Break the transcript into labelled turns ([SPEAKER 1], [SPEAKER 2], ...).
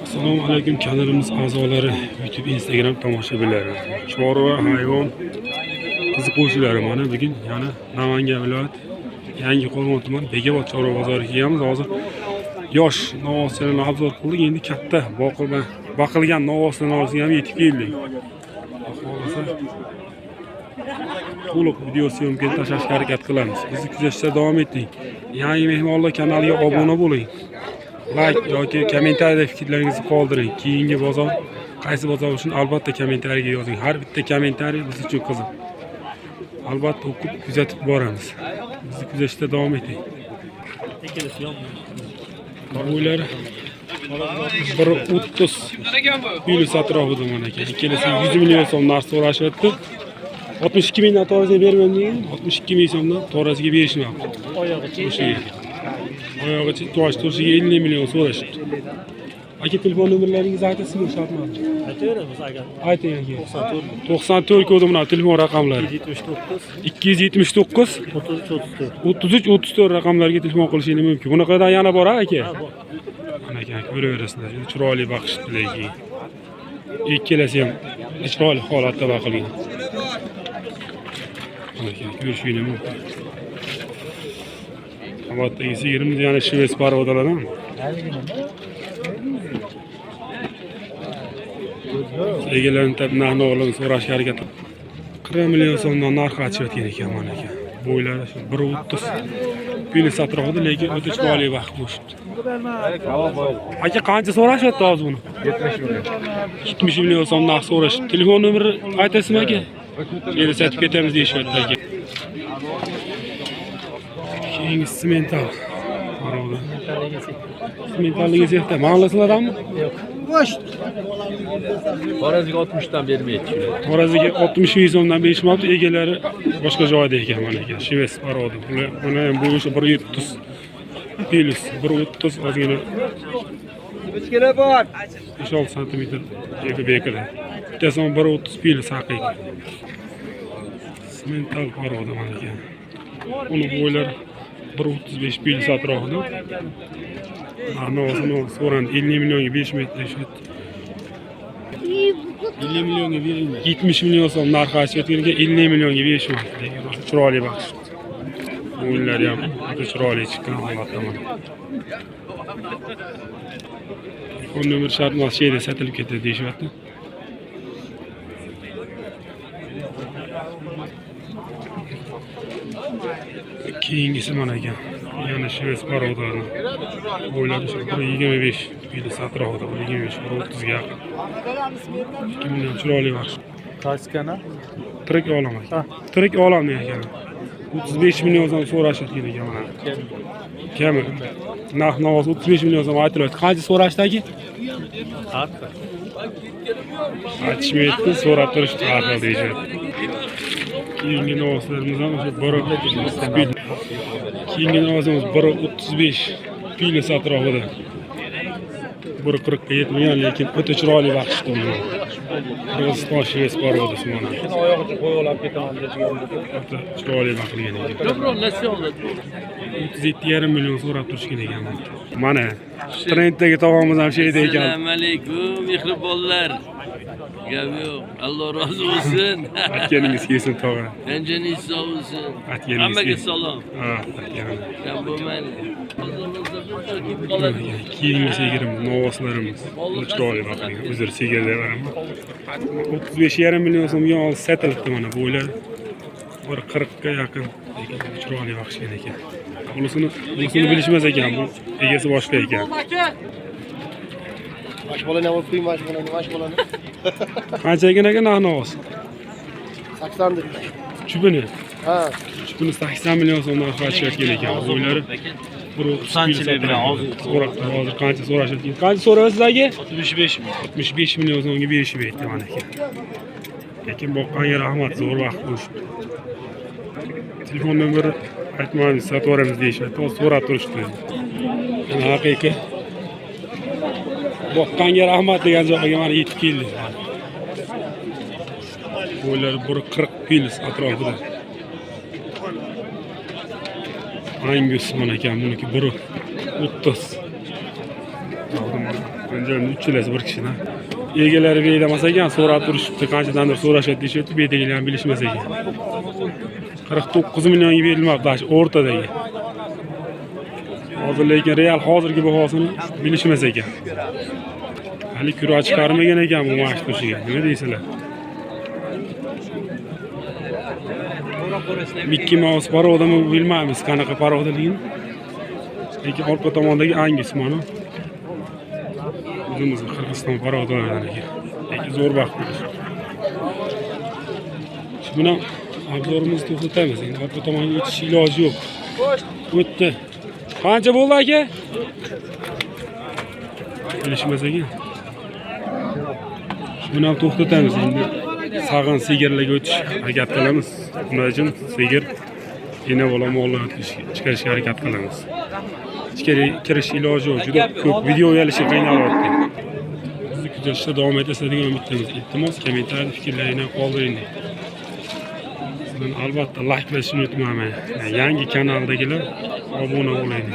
[SPEAKER 1] Assalomu alaykum kanalimiz a'zolari, YouTube, Instagram tomoshabinlari, chorva, hayvon qiziquvchilari. Mana bugun yana Namangan viloyat Yangiqo'rg'on tuman Bekobod chorva bozoriga kelganmiz. Hozir yosh novvoslarni obzor qildik. Endi katta boqilgan novvoslarni ham yetib keldik. Xohlasa to'liq video syomka tashlashga harakat qilamiz. Bizni kuzatishda davom eting. Yangi mehmonlar kanaliga obuna bo'ling. Like yoki kommentariyada fikrlaringizni qoldiring. Keyingi bozor qaysi bozor uchun albatta kommentariyaga yozing. Har bitta kommentariy biz uchun qiziq. Albatta o'qib kuzatib boramiz. Bizni kuzatishda davom eting. Bo'ylar 130 plyus atrofida mana aka. Ikkalasi 100 million so'm narx so'rashyapti. 62 mingdan to'g'risiga bermam degan. 62 ming so'mdan to'g'risiga berishmoqchi. Oyog'icha to'sh turishiga 50 million so'rashibdi. Aka telefon nomerlaringizni aytasizmi, shartmi?
[SPEAKER 2] Aytaveramiz aka.
[SPEAKER 1] Ayting aka. 94 kodi bilan telefon raqamlari. 279 33 raqamlarga telefon qilishingiz mumkin. Bunaqadan yana bor aka. Mana aka, ko'raverasizlar. Chiroyli baqishdi lekin. Ikkalasi ham chiroyli holatda baqilgan. Mana aka, ko'rishingiz mumkin. Qamatdagi sigirimiz yana shves parodalardan. Egalarning narxini olib so'rashga harakat qilib 40 million so'mdan narx aytishayotgan ekan mana aka. Bo'ylari 130 plyus atrofida, lekin o'ta chiroyli vaqt bo'lishibdi. Aka qancha so'rashyapti hozir buni? 70 million so'm narx so'rashibdi. Telefon nomeri aytasizmi aka? Endi sotib ketamiz deyishyapti aka. Keyingi simental paroda. Simentalliga sexda ma'lumotlardanmi?
[SPEAKER 2] Yo'q. Xorazmga 60 dan bermaydi.
[SPEAKER 1] Xorazmga 60 ming so'mdan berishmoqchi, egalari boshqa joyda ekan mana aka. Shves paroda. Buni ham bu o'sha 130 plyus 130 ozgina. Bichkina bor. 5 sm bekada. Bittasi 130 plyus haqiqiy. Simental paroda mana aka. Uni bo'ylari 135 plyus atrofida. Anavasini so'randi 50 millionga 5 metr deyishyapti. 50 millionga berilmaydi. 70 million so'm narx aytayotganiga 50 millionga berishmoqda. Chiroyli baxsh. O'yinlari ham juda chiroyli chiqqan holatda mana. Telefon nomer shartmas şeyda sotilib ketadi deyishyapti. Keyingisi mana ekan. Yana shves parodalarni. Bo'ylari 125 plyus atrofida, 125 130 ga yaqin. 2 million chiroyli vaqt.
[SPEAKER 2] Qaysikana?
[SPEAKER 1] Tirik olam aka. Tirik olam ekan. 35 million so'm so'rashayotgan ekan mana. Kami? Narx-navoz 35 million so'm aytilyapti. Qancha so'rashdiki?
[SPEAKER 2] Haqi.
[SPEAKER 1] Aytishmayapti, so'rab turishdi haqi deyishyapti. Keyingi novoslarimiz ham o'sha 130 Keyingi novosimiz 135 plyus atrofida. 140 ga yetmagan, lekin o'ta chiroyli vaqt bo'ldi. Qirg'iziston shves parodasi mana.
[SPEAKER 2] Oyog'icha qo'yolab ketaman degan.
[SPEAKER 1] O'ta chiroyli vaqtligan ekan. 37,5 million so'rab turishgan ekan. Mana trenddagi tovog'imiz ham şeyda ekan.
[SPEAKER 3] Assalomu alaykum, mehribonlar. Gap yo'q. Alloh rozi bo'lsin.
[SPEAKER 1] Aytganingiz kelsin tog'a.
[SPEAKER 3] Tanjaningiz sog' bo'lsin.
[SPEAKER 1] Hammaga
[SPEAKER 3] salom.
[SPEAKER 1] Ha,
[SPEAKER 3] Gap bo'lmaydi.
[SPEAKER 1] keyingi sigirimiz, novoslarimiz. Chiroyli vaqtligan. Uzr sigirlar ham. 35,5 million so'mga olib sotilibdi mana bo'ylari. 140 ga yaqin. Chiroyli vaqtligan ekan. Bunisini bilishmas ekan, bu egasi boshqa ekan.
[SPEAKER 4] Mashg'ulona olib qo'y, mashg'ulona.
[SPEAKER 1] Qancha ekan aka narx-navoz?
[SPEAKER 4] 80 deb.
[SPEAKER 1] Chupini.
[SPEAKER 4] Ha.
[SPEAKER 1] Chupini 80 million so'mdan so'rashayotgan ekan. Bo'ylari 130 bilan hozir qancha so'rashayotgan? Qancha so'rayapsiz aka? 65 million so'mga berishib aytdi mana aka. Lekin boqqanga rahmat, zo'r vaqt bo'lishdi. Telefon nomeri aytmaymiz, sotvoramiz deyishyapti. So'rab turishdi. Mana haqiqiy boqqanga rahmat degan joyga mana yetib keldik. Bo'ylari 140 plyus atrofida. Angus mana ekan, buniki 30. Önce 3 yıl bir kişi. Egeleri beydamasa ekan, so'rab turishibdi, qanchadandir so'rashadi deyishyapti, beydagilar ham bilishmas ekan. 49 millionga berilmoqda, o'rtadagi. Hozir lekin real hozirgi bahosini bilishmas ekan. Hali kura chiqarmagan ekan bu mash tushiga. Nima deysizlar? Mickey Mouse parodami bilmaymiz, qanaqa parodaligini. Lekin orqa tomondagi Angus mana. O'zimiz Qirg'iziston parodalaridan ekan. Lekin zo'r vaqt. Shuni obzorimizni to'xtatamiz. Endi orqa tomonga o'tish iloji yo'q. O'tdi. Qancha bo'ldi aka? Bilishmas ekan. Shuni ham to'xtatamiz endi. Sag'in sigirlarga o'tish harakat qilamiz. Buning uchun sigir yana bola mollarni chiqarishga harakat qilamiz. Ichkari kirish iloji yo'q. Juda ko'p video yalishi qiynalyapti. Bizni kuzatishda davom etasiz-degan umiddamiz. Iltimos, kommentariy fikrlaringizni qoldiring. Sizdan albatta like qilishni unutmang. Yangi kanaldagilar obuna bo'ling.